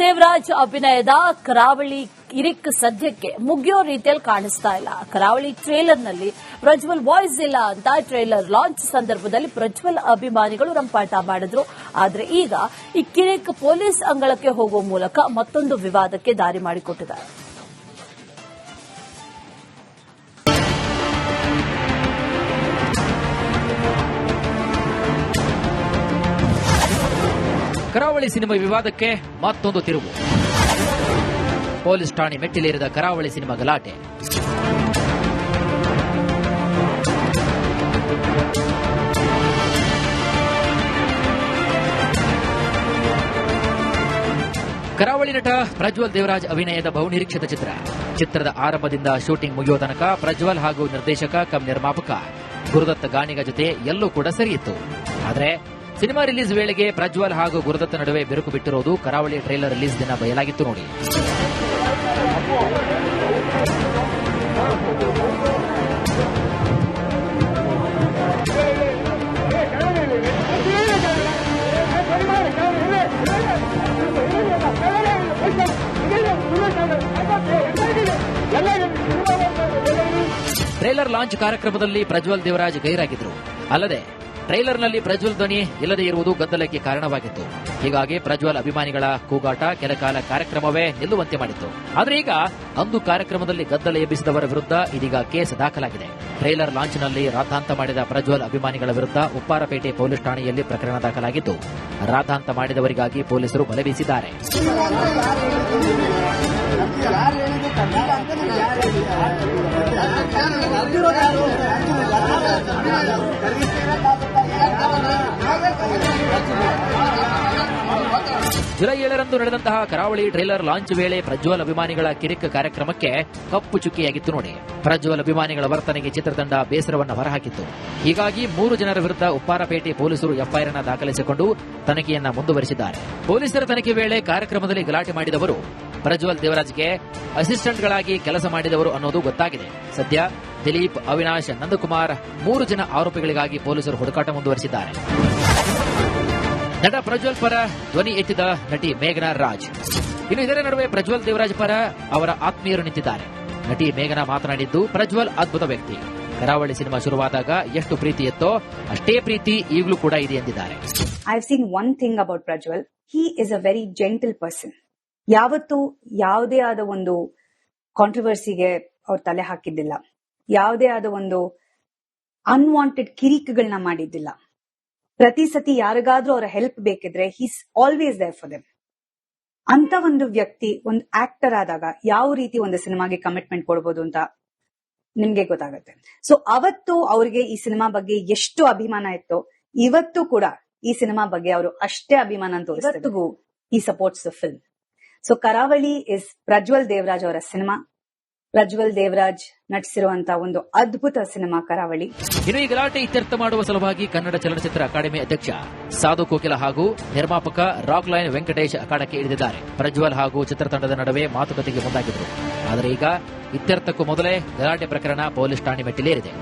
ದೇವರಾಜ್ ಅಭಿನಯದ ಕರಾವಳಿ ಕಿರಿಕ್ ಸದ್ಯಕ್ಕೆ ಮುಗಿಯೋ ರೀತಿಯಲ್ಲಿ ಕಾಣಿಸ್ತಾ ಇಲ್ಲ. ಕರಾವಳಿ ಟ್ರೇಲರ್ನಲ್ಲಿ ಪ್ರಜ್ವಲ್ ವಾಯ್ಸ್ ಇಲ್ಲ ಅಂತ ಟ್ರೇಲರ್ ಲಾಂಚ್ ಸಂದರ್ಭದಲ್ಲಿ ಪ್ರಜ್ವಲ್ ಅಭಿಮಾನಿಗಳು ರಂಪಾಟ ಮಾಡಿದ್ರು. ಆದರೆ ಈಗ ಈ ಕಿರಿಕ್ ಪೊಲೀಸ್ ಅಂಗಳಕ್ಕೆ ಹೋಗುವ ಮೂಲಕ ಮತ್ತೊಂದು ವಿವಾದಕ್ಕೆ ದಾರಿ ಮಾಡಿಕೊಟ್ಟಿದ್ದಾರೆ. ಕರಾವಳಿ ಸಿನಿಮಾ ವಿವಾದಕ್ಕೆ ಮತ್ತೊಂದು ತಿರುವು. ಪೊಲೀಸ್ ಠಾಣೆ ಮೆಟ್ಟಿಲೇರಿದ ಕರಾವಳಿ ಸಿನಿಮಾ ಗಲಾಟೆ. ಕರಾವಳಿ ನಟ ಪ್ರಜ್ವಲ್ ದೇವರಾಜ್ ಅಭಿನಯದ ಬಹುನಿರೀಕ್ಷಿತ ಚಿತ್ರದ ಆರಂಭದಿಂದ ಶೂಟಿಂಗ್ ಮುಗಿಯುವ ತನಕ ಪ್ರಜ್ವಲ್ ಹಾಗೂ ನಿರ್ದೇಶಕ ಕಮ್ ನಿರ್ಮಾಪಕ ಗುರುದತ್ತ ಗಾಣಿಗ ಜೊತೆ ಎಲ್ಲೂ ಕೂಡ ಸರಿಯಿತ್ತು. ಆದರೆ ಸಿನಿಮಾ ರಿಲೀಸ್ ವೇಳೆಗೆ ಪ್ರಜ್ವಲ್ ಹಾಗೂ ಗುರುದತ್ತ ನಡುವೆ ಬಿರುಕು ಬಿಟ್ಟಿರುವುದು ಕರಾವಳಿ ಟ್ರೈಲರ್ ರಿಲೀಸ್ ದಿನ ಬಯಲಾಗಿತ್ತು ನೋಡಿ. ಟ್ರೈಲರ್ ಲಾಂಚ್ ಕಾರ್ಯಕ್ರಮದಲ್ಲಿ ಪ್ರಜ್ವಲ್ ದೇವರಾಜ್ ಗೈರಾಗಿದ್ರು. ಅಲ್ಲದೆ ಟ್ರೈಲರ್ನಲ್ಲಿ ಪ್ರಜ್ವಲ್ ಧ್ವನಿ ಇಲ್ಲದೆ ಇರುವುದು ಗದ್ದಲಕ್ಕೆ ಕಾರಣವಾಗಿತ್ತು. ಹೀಗಾಗಿ ಪ್ರಜ್ವಲ್ ಅಭಿಮಾನಿಗಳ ಕೂಗಾಟ ಕೆಲಕಾಲ ಕಾರ್ಯಕ್ರಮವೇ ನಿಲ್ಲುವಂತೆ ಮಾಡಿತ್ತು. ಆದರೆ ಈಗ ಅಂದು ಕಾರ್ಯಕ್ರಮದಲ್ಲಿ ಗದ್ದಲ ಎಬ್ಬಿಸಿದವರ ವಿರುದ್ಧ ಇದೀಗ ಕೇಸ್ ದಾಖಲಾಗಿದೆ. ಟ್ರೈಲರ್ ಲಾಂಚ್ನಲ್ಲಿ ರಾತಾಂತ ಮಾಡಿದ ಪ್ರಜ್ವಲ್ ಅಭಿಮಾನಿಗಳ ವಿರುದ್ಧ ಉಪ್ಪಾರಪೇಟೆ ಪೊಲೀಸ್ ಠಾಣೆಯಲ್ಲಿ ಪ್ರಕರಣ ದಾಖಲಾಗಿದ್ದು, ರಾತಾಂತ ಮಾಡಿದವರಿಗಾಗಿ ಪೊಲೀಸರು ಬಲೆ ಬೀಸಿದ್ದಾರೆ. ಜುಲೈ 7ರಂದು ನಡೆದಂತಹ ಕರಾವಳಿ ಟ್ರೈಲರ್ ಲಾಂಚ್ ವೇಳೆ ಪ್ರಜ್ವಲ್ ಅಭಿಮಾನಿಗಳ ಕಿರಿಕ್ ಕಾರ್ಯಕ್ರಮಕ್ಕೆ ಕಪ್ಪು ಚುಕ್ಕಿಯಾಗಿತ್ತು ನೋಡಿ. ಪ್ರಜ್ವಲ್ ಅಭಿಮಾನಿಗಳ ವರ್ತನೆಗೆ ಚಿತ್ರತಂಡ ಬೇಸರವನ್ನು ಹೊರಹಾಕಿತ್ತು. ಹೀಗಾಗಿ 3 ಜನರ ವಿರುದ್ಧ ಉಪ್ಪಾರಪೇಟೆ ಪೊಲೀಸರು ಎಫ್ಐಆರ್ ದಾಖಲಿಸಿಕೊಂಡು ತನಿಖೆಯನ್ನ ಮುಂದುವರೆಸಿದ್ದಾರೆ. ಪೊಲೀಸರ ತನಿಖೆ ವೇಳೆ ಕಾರ್ಯಕ್ರಮದಲ್ಲಿ ಗಲಾಟೆ ಮಾಡಿದವರು ಪ್ರಜ್ವಲ್ ದೇವರಾಜ್ಗೆ ಅಸಿಸ್ಟೆಂಟ್ಗಳಾಗಿ ಕೆಲಸ ಮಾಡಿದವರು ಅನ್ನೋದು ಗೊತ್ತಾಗಿದೆ. ಸದ್ಯ ದಿಲೀಪ್, ಅವಿನಾಶ್, ನಂದಕುಮಾರ್ 3 ಜನ ಆರೋಪಿಗಳಿಗಾಗಿ ಪೊಲೀಸರು ಹುಡುಕಾಟ ಮುಂದುವರೆಸಿದ್ದಾರೆ. ನಟ ಪ್ರಜ್ವಲ್ ಪರ ಧ್ವನಿ ಎತ್ತಿದ ನಟಿ ಮೇಘನಾ ರಾಜ್. ಇನ್ನು ಇದರ ನಡುವೆ ಪ್ರಜ್ವಲ್ ದೇವರಾಜ್ ಪರ ಅವರ ಆತ್ಮೀಯರು ನಿಂತಿದ್ದಾರೆ. ನಟಿ ಮೇಘನಾ ಮಾತನಾಡಿದ್ದು, ಪ್ರಜ್ವಲ್ ಅದ್ಭುತ ವ್ಯಕ್ತಿ. ಕರಾವಳಿ ಸಿನಿಮಾ ಶುರುವಾದಾಗ ಎಷ್ಟು ಪ್ರೀತಿ ಇತ್ತೋ ಅಷ್ಟೇ ಪ್ರೀತಿ ಈಗಲೂ ಕೂಡ ಇದೆ ಎಂದಿದ್ದಾರೆ. I have seen one thing about Prajwal. He is a very gentle person. ಯಾವತ್ತೂ ಯಾವುದೇ ಆದ ಒಂದು ಕಾಂಟ್ರವರ್ಸಿಗೆ ಅವ್ರು ತಲೆ ಹಾಕಿದ್ದಿಲ್ಲ. ಯಾವುದೇ ಆದ ಒಂದು ಅನ್ವಾಂಟೆಡ್ ಕಿರಿಕುಗಳನ್ನ ಮಾಡಿದ್ದಿಲ್ಲ. ಪ್ರತಿ ಸತಿ ಯಾರಿಗಾದ್ರೂ ಅವರ ಹೆಲ್ಪ್ ಬೇಕಿದ್ರೆ he's always there for them. ಅಂತ ಒಂದು ವ್ಯಕ್ತಿ ಒಂದು ಆಕ್ಟರ್ ಆದಾಗ ಯಾವ ರೀತಿ ಒಂದು ಸಿನಿಮಾಗೆ ಕಮಿಟ್ಮೆಂಟ್ ಕೊಡ್ಬೋದು ಅಂತ ನಿಮ್ಗೆ ಗೊತ್ತಾಗುತ್ತೆ. ಸೊ ಅವತ್ತು ಅವ್ರಿಗೆ ಈ ಸಿನಿಮಾ ಬಗ್ಗೆ ಎಷ್ಟು ಅಭಿಮಾನ ಇತ್ತೋ ಇವತ್ತು ಕೂಡ ಈ ಸಿನಿಮಾ ಬಗ್ಗೆ ಅವರು ಅಷ್ಟೇ ಅಭಿಮಾನ ತೋರಿಸ್ತಿಗೂ ಈ ಸಪೋರ್ಟ್ಸ್ ದ ಫಿಲ್ಮ್. ಸೊ ಕರಾವಳಿ ಇಸ್ ಪ್ರಜ್ವಲ್ ದೇವರಾಜ್ ಅವರ ಸಿನಿಮಾ. ಪ್ರಜ್ವಲ್ ದೇವರಾಜ್ ನಟಿಸಿರುವಂತಹ ಒಂದು ಅದ್ಭುತ ಸಿನಿಮಾ ಕರಾವಳಿ. ಇನ್ನು ಈ ಗಲಾಟೆ ಇತ್ಯರ್ಥ ಮಾಡುವ ಸಲುವಾಗಿ ಕನ್ನಡ ಚಲನಚಿತ್ರ ಅಕಾಡೆಮಿ ಅಧ್ಯಕ್ಷ ಸಾಧು ಕೋಕಿಲ ಹಾಗೂ ನಿರ್ಮಾಪಕ ರಾಕ್ ಲೈನ್ ವೆಂಕಟೇಶ್ ಅಖಾಡಕ್ಕೆ ಇಳಿದಿದ್ದಾರೆ. ಪ್ರಜ್ವಲ್ ಹಾಗೂ ಚಿತ್ರತಂಡದ ನಡುವೆ ಮಾತುಕತೆಗೆ ಮುಂದಾಗಿದ್ರು. ಆದರೆ ಈಗ ಇತ್ಯರ್ಥಕ್ಕೂ ಮೊದಲೇ ಗಲಾಟೆ ಪ್ರಕರಣ ಪೊಲೀಸ್ ಠಾಣೆ ಮೆಟ್ಟಿಲೇರಿದೆ.